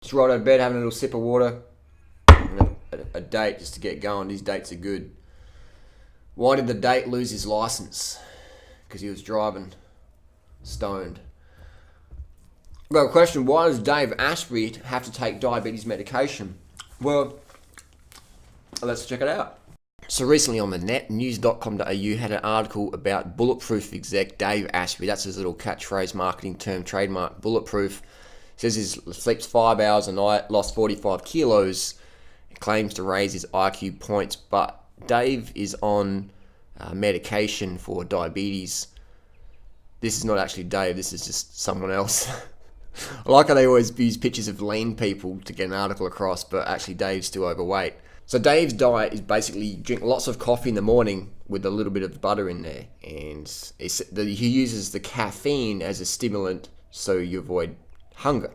Just rolled out of bed, having a little sip of water. And a date just to get going. These dates are good. Why did the date lose his license? Because he was driving stoned. Well, question, why does Dave Asprey have to take diabetes medication? Well, let's check it out. So recently on the net, news.com.au had an article about Bulletproof exec Dave Asprey. That's his little catchphrase, marketing term, trademark, Bulletproof. Says he sleeps 5 hours a night, lost 45 kilos, claims to raise his IQ points, but Dave is on medication for diabetes. This is not actually Dave, this is just someone else. I like how they always use pictures of lean people to get an article across, but actually Dave's still overweight. So Dave's diet is basically drink lots of coffee in the morning with a little bit of butter in there. And he uses the caffeine as a stimulant so you avoid hunger.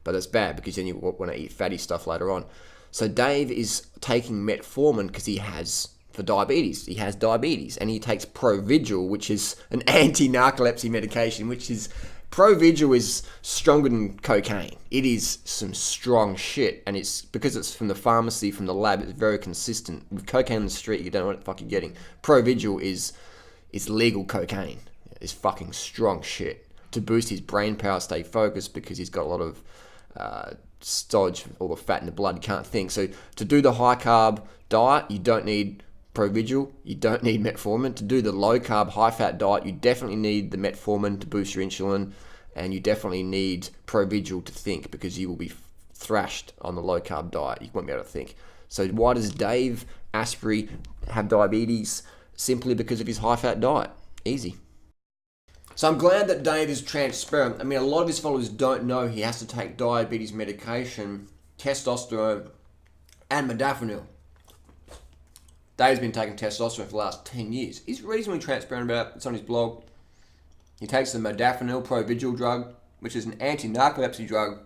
But that's bad because then you want to eat fatty stuff later on. So Dave is taking metformin because he has diabetes. He has diabetes. And he takes Provigil, which is an anti-narcolepsy medication, which is... Provigil is stronger than cocaine. It is some strong shit, and it's because it's from the pharmacy, from the lab, it's very consistent. With cocaine on the street, you don't know what the fuck you're getting. Provigil is legal cocaine. It's fucking strong shit. To boost his brain power, stay focused, because he's got a lot of stodge, all the fat in the blood, you can't think. So to do the high carb diet, you don't need Provigil, you don't need metformin. To do the low carb, high fat diet, you definitely need the metformin to boost your insulin, and you definitely need Provigil to think, because you will be thrashed on the low carb diet. You won't be able to think. So why does Dave Asprey have diabetes? Simply because of his high fat diet. Easy. So I'm glad that Dave is transparent. I mean, a lot of his followers don't know he has to take diabetes medication, testosterone, and modafinil. Dave's been taking testosterone for the last 10 years. He's reasonably transparent about it. It's on his blog. He takes the modafinil Provigil drug, which is an anti-narcolepsy drug,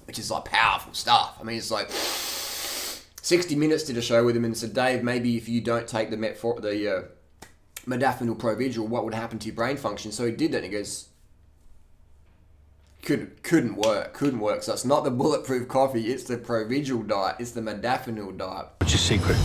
which is like powerful stuff. I mean, it's like 60 Minutes did a show with him and said, Dave, maybe if you don't take the modafinil Provigil, what would happen to your brain function? So he did that, and he goes, couldn't work. So it's not the bulletproof coffee, it's the Provigil diet, it's the modafinil diet. What's your secret?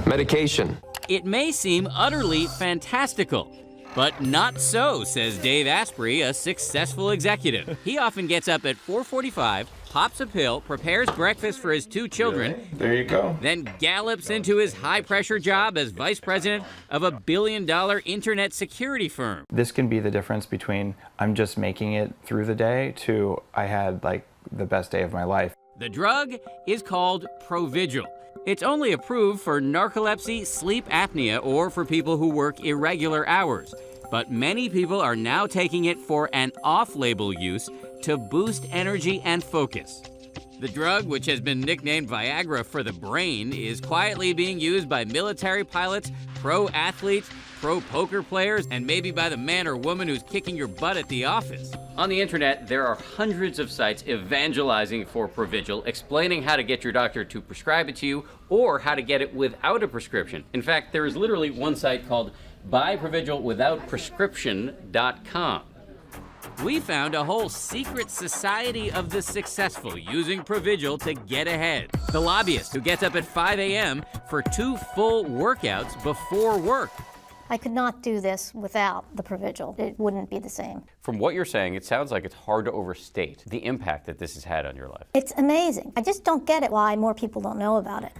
Medication. It may seem utterly fantastical, but not so, says Dave Asprey, a successful executive. He often gets up at 4:45, pops a pill, prepares breakfast for his 2 children. Really? There you go. Then gallops into his high-pressure job as vice president of a billion-dollar internet security firm. This can be the difference between I'm just making it through the day to I had like the best day of my life. The drug is called Provigil. It's only approved for narcolepsy, sleep apnea, or for people who work irregular hours. But many people are now taking it for an off-label use to boost energy and focus. The drug, which has been nicknamed Viagra for the brain, is quietly being used by military pilots, pro athletes, pro poker players, and maybe by the man or woman who's kicking your butt at the office. On the internet, there are hundreds of sites evangelizing for Provigil, explaining how to get your doctor to prescribe it to you or how to get it without a prescription. In fact, there is literally one site called BuyProvigilWithoutPrescription.com. We found a whole secret society of the successful using Provigil to get ahead. The lobbyist who gets up at 5 a.m. for 2 full workouts before work. I could not do this without the Provigil. It wouldn't be the same. From what you're saying, it sounds like it's hard to overstate the impact that this has had on your life. It's amazing. I just don't get it why more people don't know about it.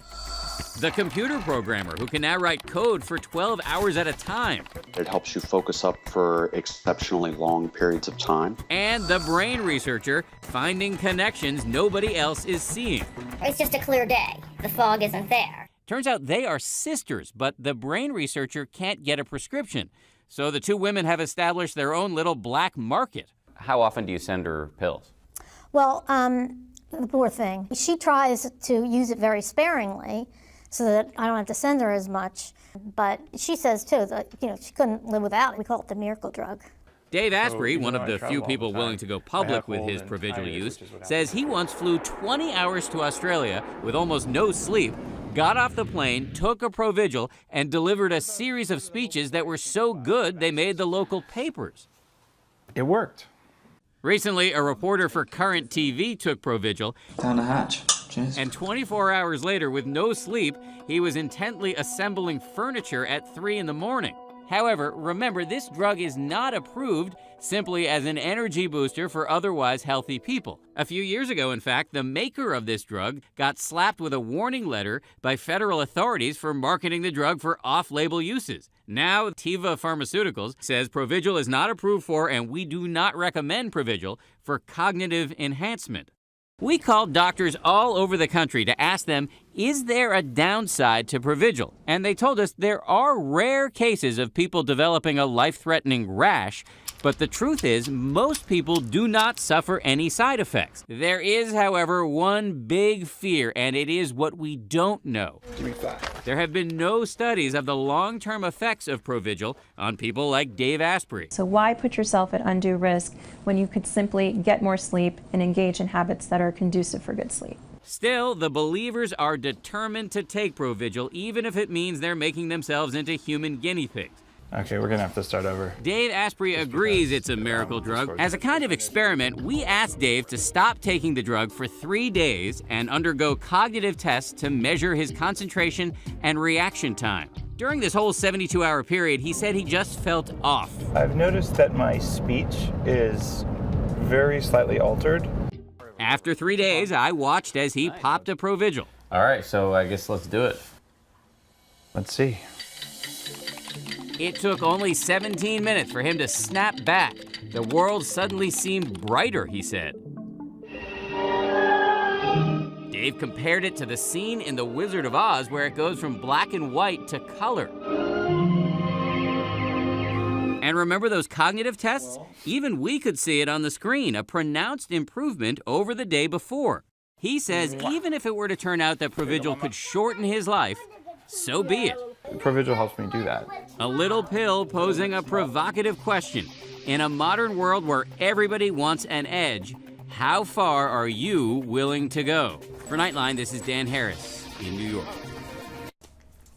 The computer programmer who can now write code for 12 hours at a time. It helps you focus up for exceptionally long periods of time. And the brain researcher finding connections nobody else is seeing. It's just a clear day. The fog isn't there. Turns out they are sisters, but the brain researcher can't get a prescription. So the 2 women have established their own little black market. How often do you send her pills? Well, the poor thing. She tries to use it very sparingly so that I don't have to send her as much. But she says, too, that she couldn't live without it. We call it the miracle drug. Dave Asprey, one of the few people willing to go public with his Provigil use, says he once flew 20 hours to Australia with almost no sleep, got off the plane, took a Provigil, and delivered a series of speeches that were so good they made the local papers. It worked. Recently, a reporter for Current TV took Provigil, Down the hatch. Cheers. and 24 hours later, with no sleep, he was intently assembling furniture at 3 in the morning. However, remember, this drug is not approved simply as an energy booster for otherwise healthy people. A few years ago, in fact, the maker of this drug got slapped with a warning letter by federal authorities for marketing the drug for off-label uses. Now, Teva Pharmaceuticals says Provigil is not approved for, and we do not recommend Provigil for cognitive enhancement. We called doctors all over the country to ask them, is there a downside to Provigil? And they told us there are rare cases of people developing a life-threatening rash, but the truth is most people do not suffer any side effects. There is, however, one big fear, and it is what we don't know. There have been no studies of the long-term effects of Provigil on people like Dave Asprey. So why put yourself at undue risk when you could simply get more sleep and engage in habits that are conducive for good sleep? Still, the believers are determined to take Provigil, even if it means they're making themselves into human guinea pigs. Okay, we're gonna have to start over. Dave Asprey agrees it's a miracle drug. As a kind of experiment, we asked Dave to stop taking the drug for 3 days and undergo cognitive tests to measure his concentration and reaction time. During this whole 72-hour period, he said he just felt off. I've noticed that my speech is very slightly altered. After 3 days, I watched as he popped a Provigil. All right, so I guess let's do it. Let's see. It took only 17 minutes for him to snap back. The world suddenly seemed brighter, he said. Dave compared it to the scene in The Wizard of Oz where it goes from black and white to color. And remember those cognitive tests? Even we could see it on the screen, a pronounced improvement over the day before. He says even if it were to turn out that Provigil could shorten his life, so be it. Provigil helps me do that. A little pill posing a provocative question. In a modern world where everybody wants an edge, how far are you willing to go? For Nightline, this is Dan Harris in New York.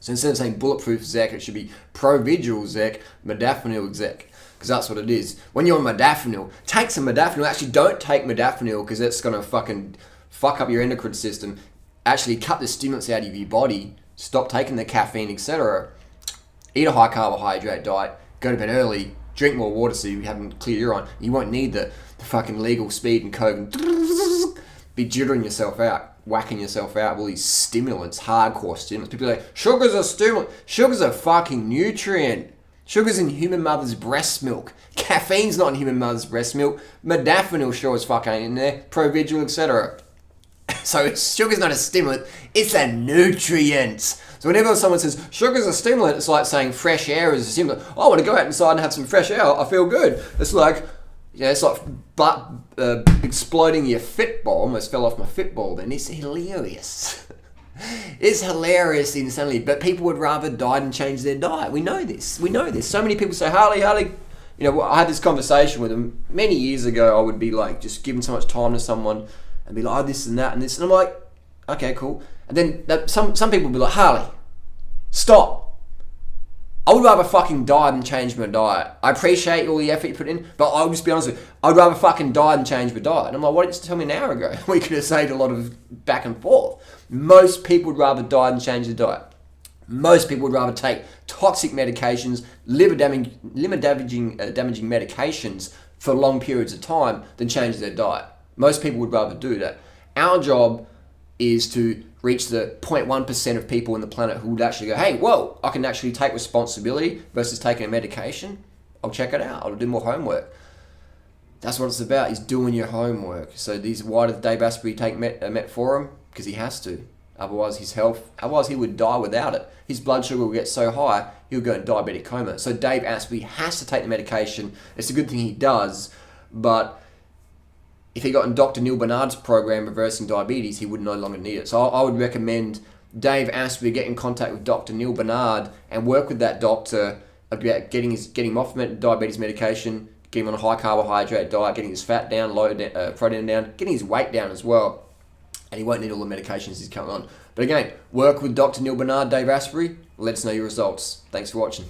So instead of saying bulletproof Zec, it should be Provigil Zec, modafinil Zec, because that's what it is. When you're on modafinil, take some modafinil. Actually, don't take modafinil because that's going to fucking fuck up your endocrine system. Actually, cut the stimulants out of your body. Stop taking the caffeine, etc. Eat a high carbohydrate diet. Go to bed early. Drink more water so you haven't clear urine. You won't need the fucking legal speed and coke and be jittering yourself out, whacking yourself out with all these stimulants, hardcore stimulants. People are like, sugar's a stimulant. Sugar's a fucking nutrient. Sugar's in human mother's breast milk. Caffeine's not in human mother's breast milk. Modafinil sure as fuck ain't in there. Provigil, etc. So sugar's not a stimulant, it's a nutrient. So whenever someone says sugar's a stimulant, it's like saying fresh air is a stimulant. Oh, I want to go out inside and have some fresh air, I feel good. It's like, it's like exploding your Fitball. Almost fell off my Fitball then. It's hilarious. It's hilarious instantly, but people would rather die than change their diet. We know this. So many people say, Harley, you know, I had this conversation with them many years ago. I would be like, just giving so much time to someone and be like, oh, this and that and this. And I'm like, okay, cool. And then some people will be like, Harley, stop. I would rather fucking die than change my diet. I appreciate all the effort you put in, but I'll just be honest with you, I'd rather fucking die than change my diet. And I'm like, why didn't you tell me an hour ago? We could have saved a lot of back and forth. Most people would rather die than change their diet. Most people would rather take toxic medications, liver damaging medications for long periods of time than change their diet. Most people would rather do that. Our job is to reach the 0.1% of people on the planet who would actually go, hey, whoa, I can actually take responsibility versus taking a medication. I'll check it out. I'll do more homework. That's what it's about, is doing your homework. So why did Dave Asprey take metformin? Because he has to. Otherwise he would die without it. His blood sugar will get so high, he'll go in diabetic coma. So Dave Asprey has to take the medication. It's a good thing he does, but if he got in Dr. Neil Barnard's program, Reversing Diabetes, he would no longer need it. So I would recommend Dave Asprey get in contact with Dr. Neil Barnard and work with that doctor about getting him off diabetes medication, getting him on a high carbohydrate diet, getting his fat down, protein down, getting his weight down as well. And he won't need all the medications he's coming on. But again, work with Dr. Neil Barnard, Dave Asprey. Let us know your results. Thanks for watching.